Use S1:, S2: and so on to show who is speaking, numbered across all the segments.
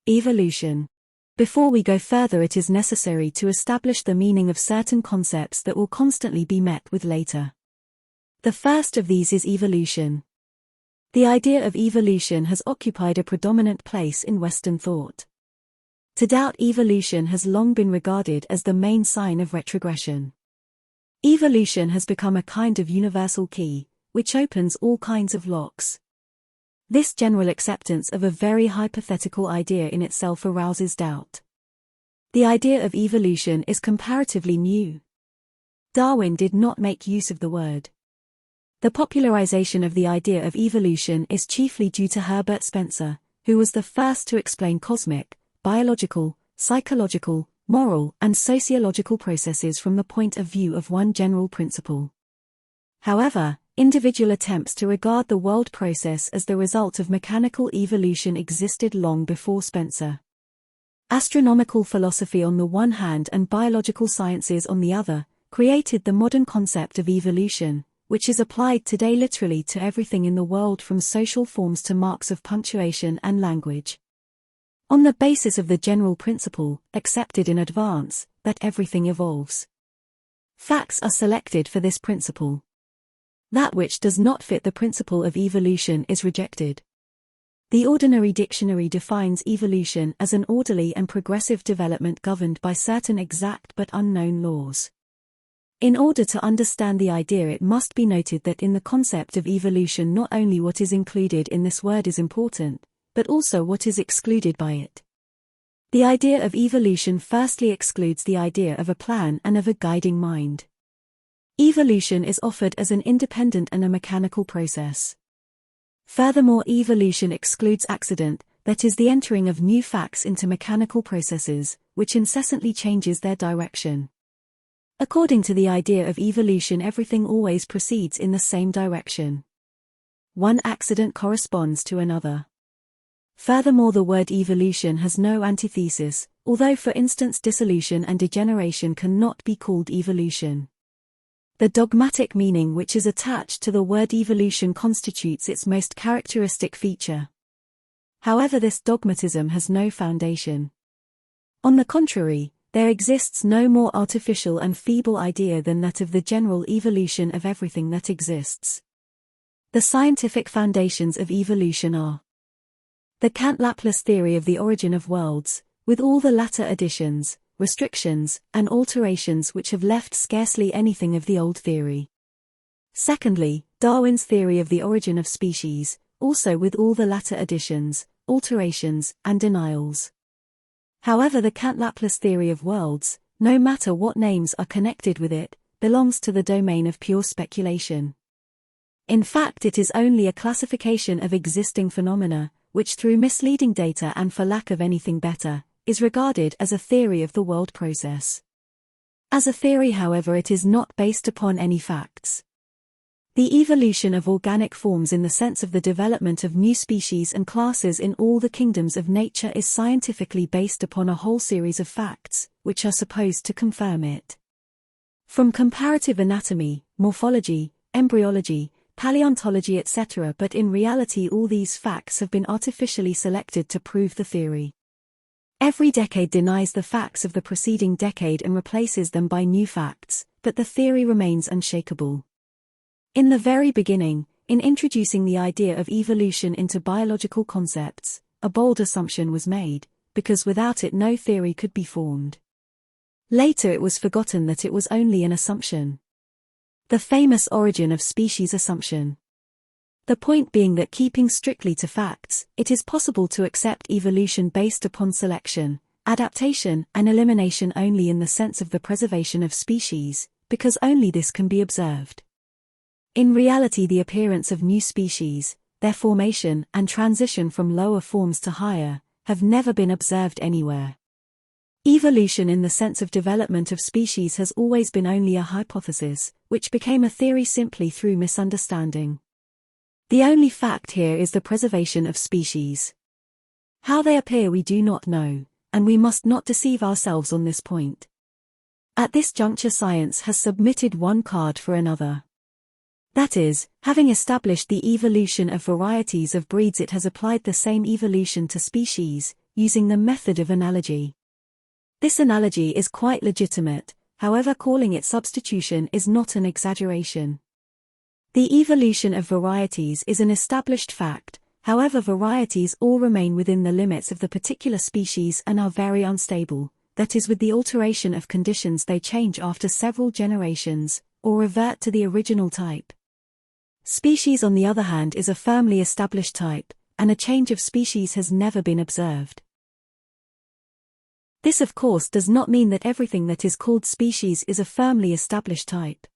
S1: Evolution. Before we go further, it is necessary to establish the meaning of certain concepts that will constantly be met with later. The first of these is evolution. The idea of evolution has occupied a predominant place in Western thought. To doubt evolution has long been regarded as the main sign of retrogression. Evolution has become a kind of universal key, which opens all kinds of locks. This general acceptance of a very hypothetical idea in itself arouses doubt. The idea of evolution is comparatively new. Darwin did not make use of the word. The popularization of the idea of evolution is chiefly due to Herbert Spencer, who was the first to explain cosmic, biological, psychological, moral, and sociological processes from the point of view of one general principle. However, individual attempts to regard the world process as the result of mechanical evolution existed long before Spencer. Astronomical philosophy on the one hand and biological sciences on the other, created the modern concept of evolution, which is applied today literally to everything in the world from social forms to marks of punctuation and language. On the basis of the general principle, accepted in advance, that everything evolves. Facts are selected for this principle. That which does not fit the principle of evolution is rejected. The ordinary dictionary defines evolution as an orderly and progressive development governed by certain exact but unknown laws. In order to understand the idea, it must be noted that in the concept of evolution not only what is included in this word is important, but also what is excluded by it. The idea of evolution firstly excludes the idea of a plan and of a guiding mind. Evolution is offered as an independent and a mechanical process. Furthermore, evolution excludes accident, that is the entering of new facts into mechanical processes, which incessantly changes their direction. According to the idea of evolution, everything always proceeds in the same direction. One accident corresponds to another. Furthermore, the word evolution has no antithesis, although for instance dissolution and degeneration cannot be called evolution. The dogmatic meaning which is attached to the word evolution constitutes its most characteristic feature. However, this dogmatism has no foundation. On the contrary, there exists no more artificial and feeble idea than that of the general evolution of everything that exists. The scientific foundations of evolution are the Kant-Laplace theory of the origin of worlds, with all the latter additions, restrictions, and alterations which have left scarcely anything of the old theory. Secondly, Darwin's theory of the origin of species, also with all the latter additions, alterations, and denials. However, the Kant-Laplace theory of worlds, no matter what names are connected with it, belongs to the domain of pure speculation. In fact, it is only a classification of existing phenomena, which through misleading data and for lack of anything better, is regarded as a theory of the world process. As a theory, however, it is not based upon any facts. The evolution of organic forms in the sense of the development of new species and classes in all the kingdoms of nature is scientifically based upon a whole series of facts, which are supposed to confirm it. From comparative anatomy, morphology, embryology, paleontology etc., but in reality all these facts have been artificially selected to prove the theory. Every decade denies the facts of the preceding decade and replaces them by new facts, but the theory remains unshakable. In the very beginning, in introducing the idea of evolution into biological concepts, a bold assumption was made, because without it no theory could be formed. Later it was forgotten that it was only an assumption. The famous origin of species assumption. The point being that keeping strictly to facts, it is possible to accept evolution based upon selection, adaptation, and elimination only in the sense of the preservation of species, because only this can be observed. In reality, the appearance of new species, their formation and transition from lower forms to higher, have never been observed anywhere. Evolution in the sense of development of species has always been only a hypothesis, which became a theory simply through misunderstanding. The only fact here is the preservation of species. How they appear we do not know, and we must not deceive ourselves on this point. At this juncture science has submitted one card for another. That is, having established the evolution of varieties of breeds, it has applied the same evolution to species, using the method of analogy. This analogy is quite legitimate, however calling it substitution is not an exaggeration. The evolution of varieties is an established fact, however varieties all remain within the limits of the particular species and are very unstable, that is with the alteration of conditions they change after several generations, or revert to the original type. Species on the other hand is a firmly established type, and a change of species has never been observed. This of course does not mean that everything that is called species is a firmly established type.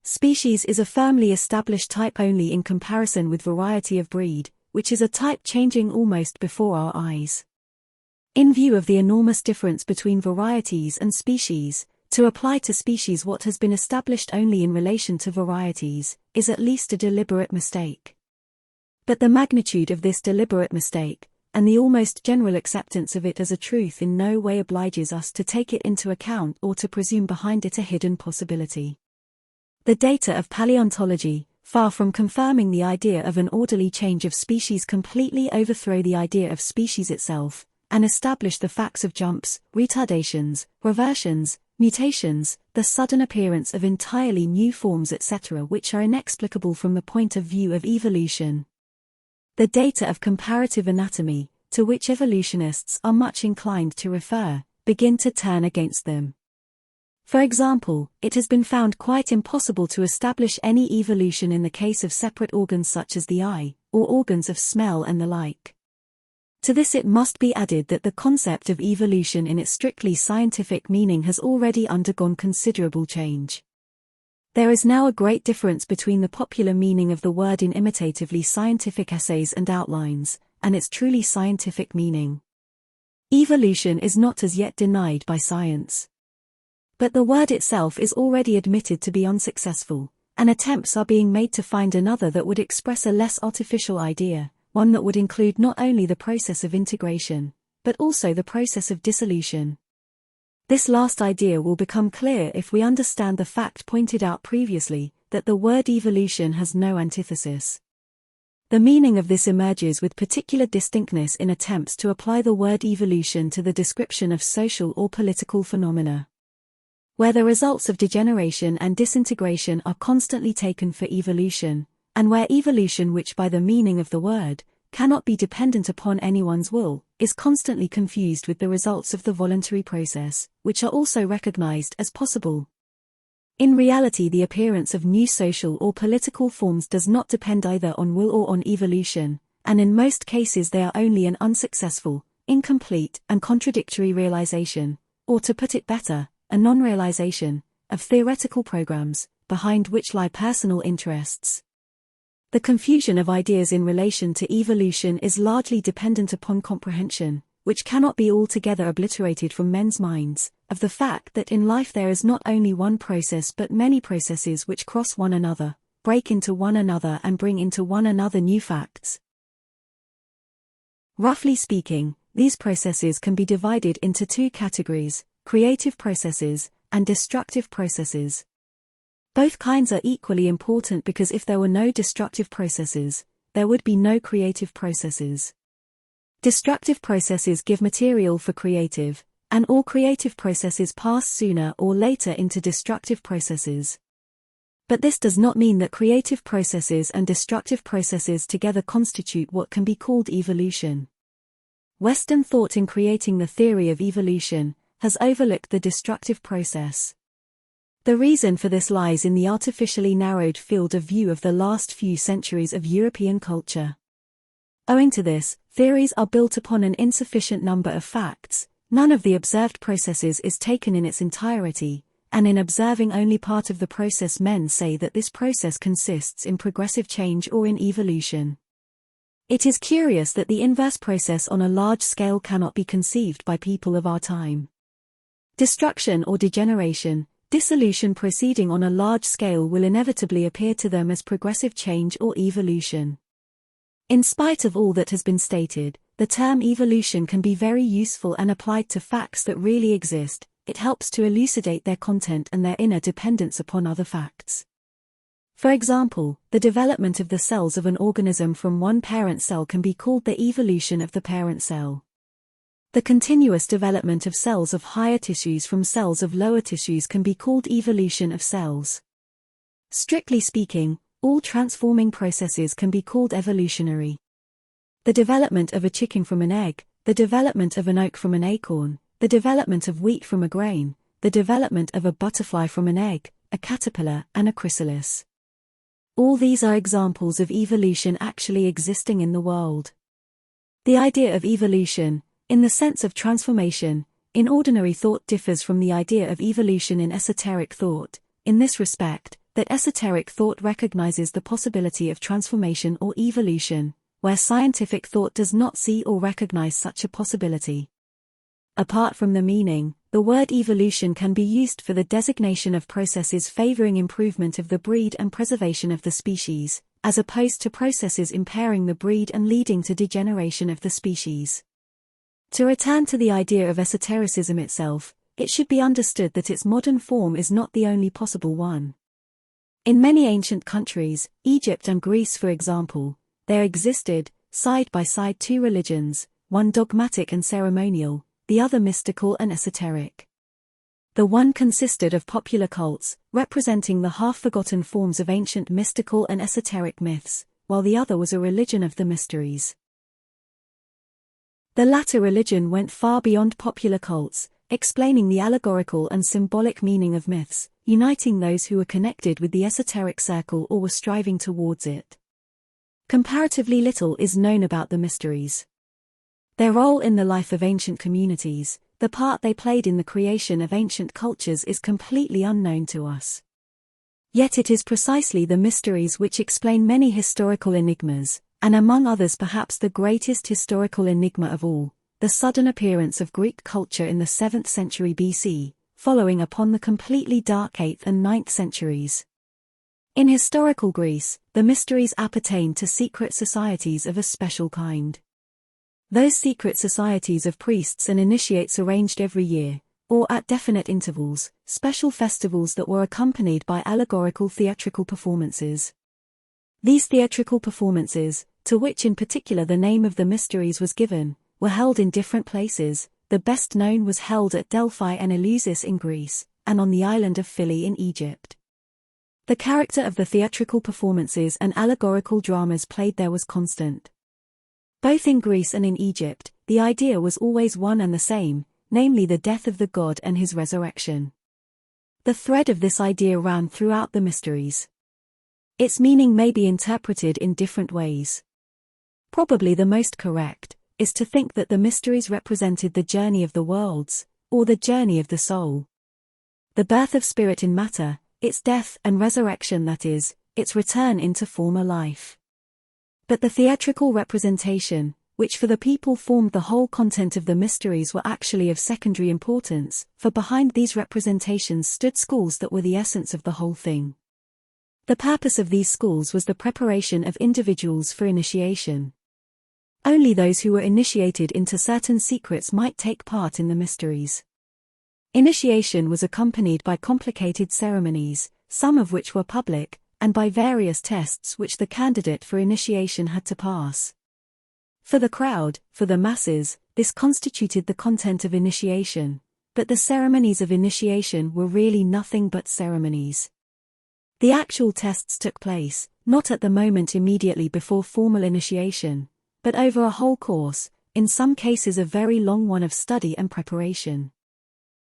S1: Species is a firmly established type only in comparison with variety of breed, which is a type changing almost before our eyes. In view of the enormous difference between varieties and species, to apply to species what has been established only in relation to varieties, is at least a deliberate mistake. But the magnitude of this deliberate mistake, and the almost general acceptance of it as a truth in no way obliges us to take it into account or to presume behind it a hidden possibility. The data of paleontology, far from confirming the idea of an orderly change of species, completely overthrow the idea of species itself, and establish the facts of jumps, retardations, reversions, mutations, the sudden appearance of entirely new forms etc. which are inexplicable from the point of view of evolution. The data of comparative anatomy, to which evolutionists are much inclined to refer, begin to turn against them. For example, it has been found quite impossible to establish any evolution in the case of separate organs such as the eye, or organs of smell and the like. To this it must be added that the concept of evolution in its strictly scientific meaning has already undergone considerable change. There is now a great difference between the popular meaning of the word in imitatively scientific essays and outlines, and its truly scientific meaning. Evolution is not as yet denied by science. But the word itself is already admitted to be unsuccessful, and attempts are being made to find another that would express a less artificial idea, one that would include not only the process of integration, but also the process of dissolution. This last idea will become clear if we understand the fact pointed out previously, that the word evolution has no antithesis. The meaning of this emerges with particular distinctness in attempts to apply the word evolution to the description of social or political phenomena, where the results of degeneration and disintegration are constantly taken for evolution, and where evolution, which by the meaning of the word, cannot be dependent upon anyone's will, is constantly confused with the results of the voluntary process, which are also recognized as possible. In reality, the appearance of new social or political forms does not depend either on will or on evolution, and in most cases they are only an unsuccessful, incomplete, and contradictory realization, or to put it better, a non-realization, of theoretical programs, behind which lie personal interests. The confusion of ideas in relation to evolution is largely dependent upon comprehension, which cannot be altogether obliterated from men's minds, of the fact that in life there is not only one process but many processes which cross one another, break into one another and bring into one another new facts. Roughly speaking, these processes can be divided into two categories: creative processes and destructive processes. Both kinds are equally important because if there were no destructive processes, there would be no creative processes. Destructive processes give material for creative, and all creative processes pass sooner or later into destructive processes. But this does not mean that creative processes and destructive processes together constitute what can be called evolution. Western thought, in creating the theory of evolution, has overlooked the destructive process. The reason for this lies in the artificially narrowed field of view of the last few centuries of European culture. Owing to this, theories are built upon an insufficient number of facts, none of the observed processes is taken in its entirety, and in observing only part of the process men say that this process consists in progressive change or in evolution. It is curious that the inverse process on a large scale cannot be conceived by people of our time. Destruction or degeneration, dissolution proceeding on a large scale will inevitably appear to them as progressive change or evolution. In spite of all that has been stated, the term evolution can be very useful and applied to facts that really exist. It helps to elucidate their content and their inner dependence upon other facts. For example, the development of the cells of an organism from one parent cell can be called the evolution of the parent cell. The continuous development of cells of higher tissues from cells of lower tissues can be called evolution of cells. Strictly speaking, all transforming processes can be called evolutionary. The development of a chicken from an egg, the development of an oak from an acorn, the development of wheat from a grain, the development of a butterfly from an egg, a caterpillar, and a chrysalis. All these are examples of evolution actually existing in the world. The idea of evolution, in the sense of transformation, in ordinary thought differs from the idea of evolution in esoteric thought, in this respect, that esoteric thought recognizes the possibility of transformation or evolution, where scientific thought does not see or recognize such a possibility. Apart from the meaning, the word evolution can be used for the designation of processes favoring improvement of the breed and preservation of the species, as opposed to processes impairing the breed and leading to degeneration of the species. To return to the idea of esotericism itself, it should be understood that its modern form is not the only possible one. In many ancient countries, Egypt and Greece for example, there existed, side by side, two religions, one dogmatic and ceremonial, the other mystical and esoteric. The one consisted of popular cults, representing the half-forgotten forms of ancient mystical and esoteric myths, while the other was a religion of the mysteries. The latter religion went far beyond popular cults, explaining the allegorical and symbolic meaning of myths, uniting those who were connected with the esoteric circle or were striving towards it. Comparatively little is known about the mysteries. Their role in the life of ancient communities, the part they played in the creation of ancient cultures is completely unknown to us. Yet it is precisely the mysteries which explain many historical enigmas, and among others perhaps the greatest historical enigma of all, the sudden appearance of Greek culture in the 7th century BC, following upon the completely dark 8th and 9th centuries. In historical Greece, the mysteries appertained to secret societies of a special kind. Those secret societies of priests and initiates arranged every year, or at definite intervals, special festivals that were accompanied by allegorical theatrical performances. These theatrical performances, to which in particular the name of the mysteries was given, were held in different places. The best known was held at Delphi and Eleusis in Greece, and on the island of Philae in Egypt. The character of the theatrical performances and allegorical dramas played there was constant. Both in Greece and in Egypt, the idea was always one and the same, namely the death of the god and his resurrection. The thread of this idea ran throughout the mysteries. Its meaning may be interpreted in different ways. Probably the most correct is to think that the mysteries represented the journey of the worlds, or the journey of the soul. The birth of spirit in matter, its death and resurrection, that is, its return into former life. But the theatrical representation, which for the people formed the whole content of the mysteries, were actually of secondary importance, for behind these representations stood schools that were the essence of the whole thing. The purpose of these schools was the preparation of individuals for initiation. Only those who were initiated into certain secrets might take part in the mysteries. Initiation was accompanied by complicated ceremonies, some of which were public, and by various tests which the candidate for initiation had to pass. For the crowd, for the masses, this constituted the content of initiation, but the ceremonies of initiation were really nothing but ceremonies. The actual tests took place, not at the moment immediately before formal initiation, but over a whole course, in some cases a very long one of study and preparation.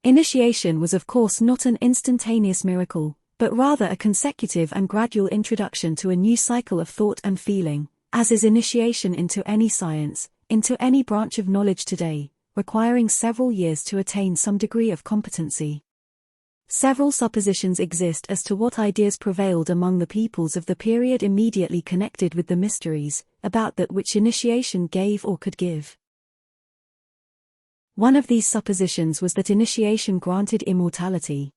S1: Initiation was of course not an instantaneous miracle, but rather a consecutive and gradual introduction to a new cycle of thought and feeling, as is initiation into any science, into any branch of knowledge today, requiring several years to attain some degree of competency. Several suppositions exist as to what ideas prevailed among the peoples of the period immediately connected with the mysteries, about that which initiation gave or could give. One of these suppositions was that initiation granted immortality.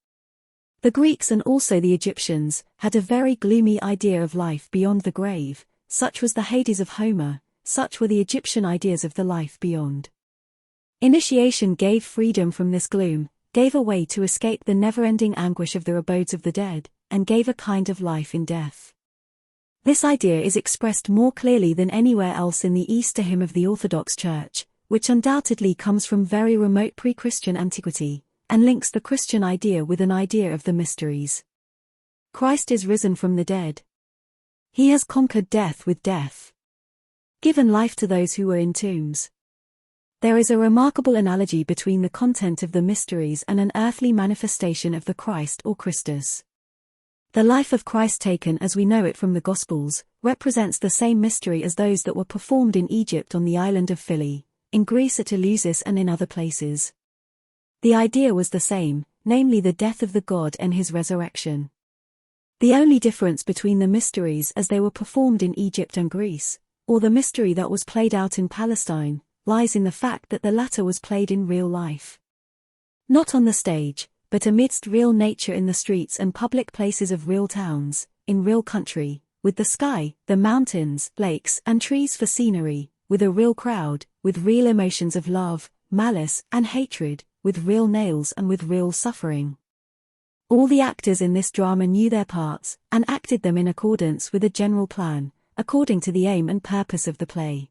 S1: The Greeks and also the Egyptians had a very gloomy idea of life beyond the grave. Such was the Hades of Homer, such were the Egyptian ideas of the life beyond. Initiation gave freedom from this gloom, gave a way to escape the never-ending anguish of the abodes of the dead, and gave a kind of life in death. This idea is expressed more clearly than anywhere else in the Easter hymn of the Orthodox Church, which undoubtedly comes from very remote pre-Christian antiquity, and links the Christian idea with an idea of the mysteries. Christ is risen from the dead. He has conquered death with death, given life to those who were in tombs. There is a remarkable analogy between the content of the mysteries and an earthly manifestation of the Christ or Christus. The life of Christ taken as we know it from the Gospels, represents the same mystery as those that were performed in Egypt on the island of Philae, in Greece at Eleusis and in other places. The idea was the same, namely the death of the God and his resurrection. The only difference between the mysteries as they were performed in Egypt and Greece, or the mystery that was played out in Palestine, lies in the fact that the latter was played in real life. Not on the stage, but amidst real nature in the streets and public places of real towns, in real country, with the sky, the mountains, lakes and trees for scenery, with a real crowd, with real emotions of love, malice and hatred, with real nails and with real suffering. All the actors in this drama knew their parts, and acted them in accordance with a general plan, according to the aim and purpose of the play.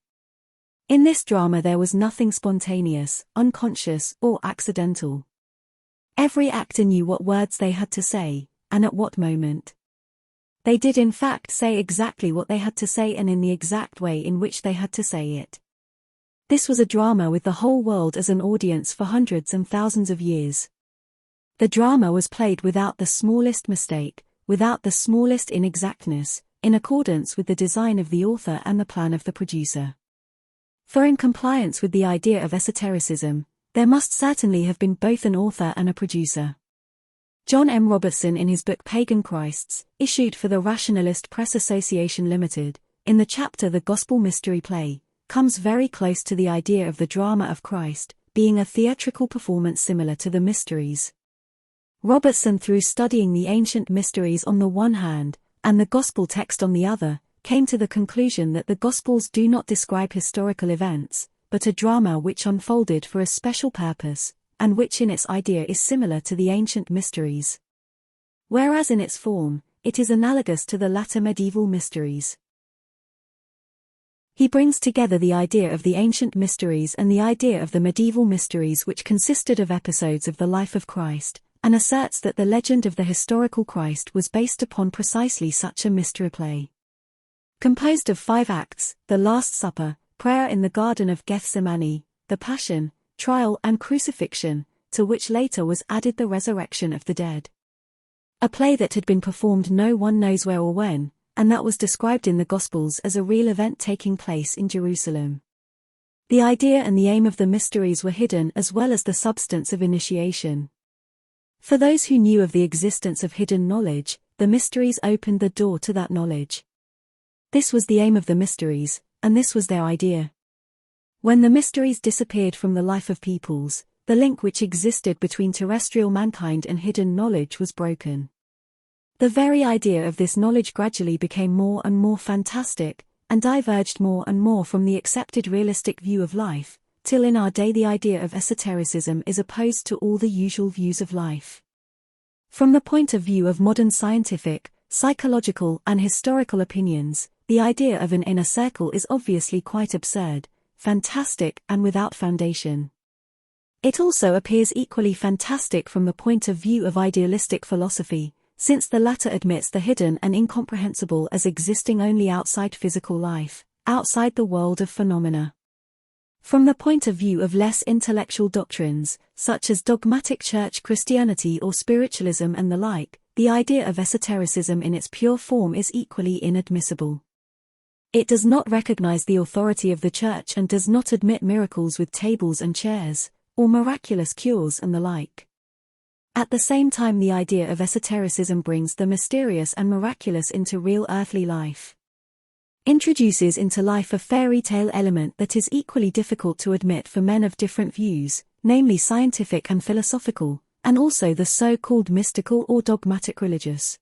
S1: In this drama there was nothing spontaneous, unconscious, or accidental. Every actor knew what words they had to say, and at what moment. They did in fact say exactly what they had to say and in the exact way in which they had to say it. This was a drama with the whole world as an audience for hundreds and thousands of years. The drama was played without the smallest mistake, without the smallest inexactness, in accordance with the design of the author and the plan of the producer. For in compliance with the idea of esotericism, there must certainly have been both an author and a producer. John M. Robertson in his book Pagan Christs, issued for the Rationalist Press Association Limited, in the chapter The Gospel Mystery Play, comes very close to the idea of the drama of Christ, being a theatrical performance similar to the mysteries. Robertson, through studying the ancient mysteries on the one hand, and the gospel text on the other, came to the conclusion that the Gospels do not describe historical events, but a drama which unfolded for a special purpose, and which in its idea is similar to the ancient mysteries. Whereas in its form, it is analogous to the latter medieval mysteries. He brings together the idea of the ancient mysteries and the idea of the medieval mysteries, which consisted of episodes of the life of Christ, and asserts that the legend of the historical Christ was based upon precisely such a mystery play. Composed of 5 acts, the Last Supper, prayer in the Garden of Gethsemane, the Passion, trial and crucifixion, to which later was added the resurrection of the dead. A play that had been performed no one knows where or when, and that was described in the Gospels as a real event taking place in Jerusalem. The idea and the aim of the mysteries were hidden as well as the substance of initiation. For those who knew of the existence of hidden knowledge, the mysteries opened the door to that knowledge. This was the aim of the mysteries, and this was their idea. When the mysteries disappeared from the life of peoples, the link which existed between terrestrial mankind and hidden knowledge was broken. The very idea of this knowledge gradually became more and more fantastic, and diverged more and more from the accepted realistic view of life, till in our day the idea of esotericism is opposed to all the usual views of life. From the point of view of modern scientific, psychological and historical opinions, the idea of an inner circle is obviously quite absurd, fantastic and without foundation. It also appears equally fantastic from the point of view of idealistic philosophy, since the latter admits the hidden and incomprehensible as existing only outside physical life, outside the world of phenomena. From the point of view of less intellectual doctrines, such as dogmatic church Christianity or spiritualism and the like, the idea of esotericism in its pure form is equally inadmissible. It does not recognize the authority of the church and does not admit miracles with tables and chairs, or miraculous cures and the like. At the same time, the idea of esotericism brings the mysterious and miraculous into real earthly life. Introduces into life a fairy tale element that is equally difficult to admit for men of different views, namely scientific and philosophical, and also the so-called mystical or dogmatic religious.